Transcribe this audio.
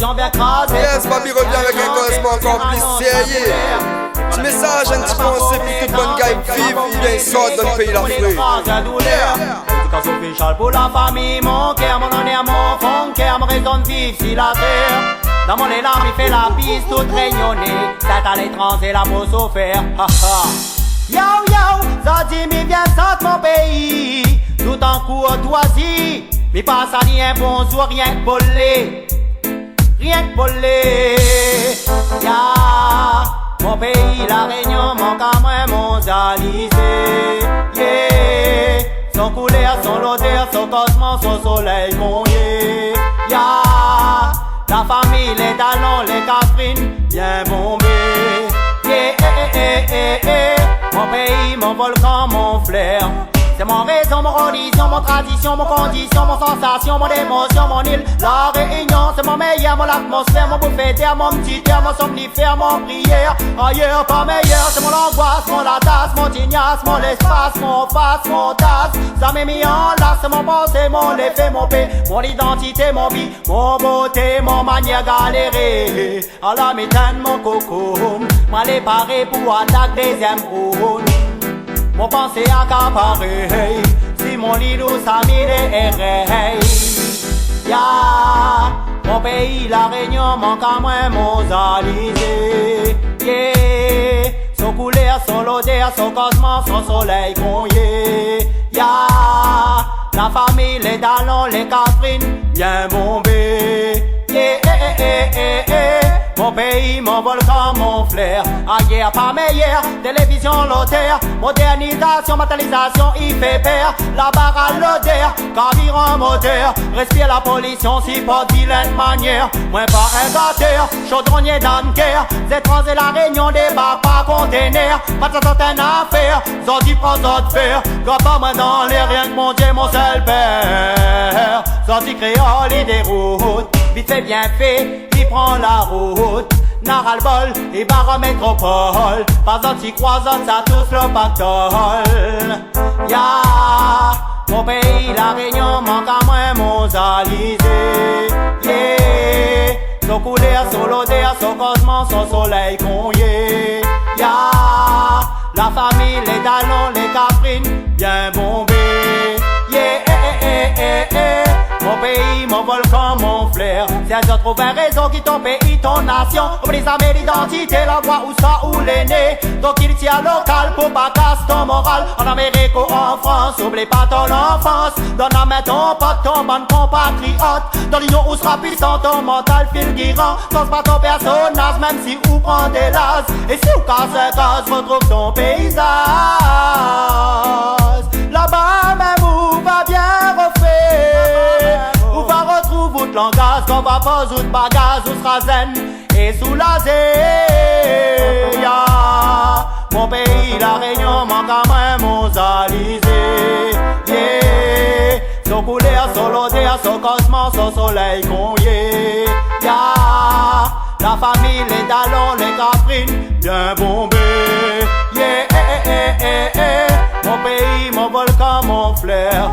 jambes écrasées. Yes, Babi revient avec un correspondant complice sérieux. Petit message, un petit pensée pour toute bonne gueule vive ou bien sorte dans le pays la fouille. Dédicace officielle pour la famille, mon cœur, mon honneur, mon fond, cœur, mon raison de vivre si la terre. Dans mon élan, il fait la piste toute réunionnée. C'est à l'étranger, la peau s'offert. Yo yo, ça dit, mi viens sortir mon pays. Tout en courtoisie, mi passe à rien bonjour, rien que volé. Rien que volé. Ya, mon pays, la Réunion, mon Cameroun, mon Alizé. Yeah, son couleur, son odeur, son cosmos, son soleil, mon yeah. Ya, la famille, les talons, les caprines, bien bombés. Yeah, mon pays, mon volcan, mon flair. C'est mon raison, mon religion, mon tradition, mon condition, mon sensation, mon émotion, mon île, la Réunion. C'est mon meilleur, mon atmosphère, mon bouffée d'air, mon petit air, mon somnifère, mon prière. Ailleurs, pas meilleur, c'est mon angoisse, mon la tasse, mon tignasse, mon l'espace, mon face, mon tasse. Ça m'est mis en lasse, c'est mon pensée, mon effet, mon paix, mon identité, mon vie, mon beauté, mon manière galérée. À la méthane, mon cocoon, moi les paré pour attaque deuxième round. Mon pensée accaparé, si mon lit nous a mis des ya, mon pays, la Réunion, mon Cameroun, mon Alizé. Yeah, son couleur, son odeur, son cosmos, son soleil qu'on ya, la famille, les talons, les caprines, bien bombés. Yeah, mon pays, mon volcan, mon flair. Ailleurs pas meilleur, télévision, l'auteur. Modernisation, matérialisation, il fait peur. La barre à l'odeur, carburant moteur. Respire la pollution, si pas de vilaine manière. Moins pas un gâteur, chaudronnier d'Anker. Étrangers, la Réunion, débarque pas conteneur. Pas de certaines affaires, Zodi prend d'autres faire. Quand pas moi dans les rien que mon Dieu, mon seul père. Zodi créole, il déroute. Vite fait, bien fait, il prend la route. Naralbol et barre métropole. Pas anti croisant, ça tous le pactole. Ya, mon pays, la Réunion, mon Cameroun, mon Alizé. Yeah, son couleur, son odeur, son cosmos, son soleil qu'on ya, la famille, les talons, les caprines, bien bombés. Yeah, mon pays, mon volcan, mon flair. Si elles trouvent un réseau qui ton pays, ton nation. Oublie ça, mais l'identité, la voix où ça, où les nés. Donc il tient local pour pas casser ton moral. En Amérique ou en France, oublie pas ton enfance. Donne la main ton pote, ton bon compatriote. Dans l'union où sera puissant, ton mental fulgurant. Pense pas ton personnage, même si ou prend des lasses. Et si ou casse un gaz, retrouve ton paysage. Là-bas même où va bien refaire. Où va retrouver tout langage, qu'on va pas de bagage, où sera zen et soulagé. Ya, mon pays, la Réunion, mon Cameroun, mon Alizé. Yeah, son couleur, son odeur, son cosmos, son soleil qu'on ya, la famille, les talons, les caprines, bien bombés. Yeah, mon pays, mon volcan, mon flair.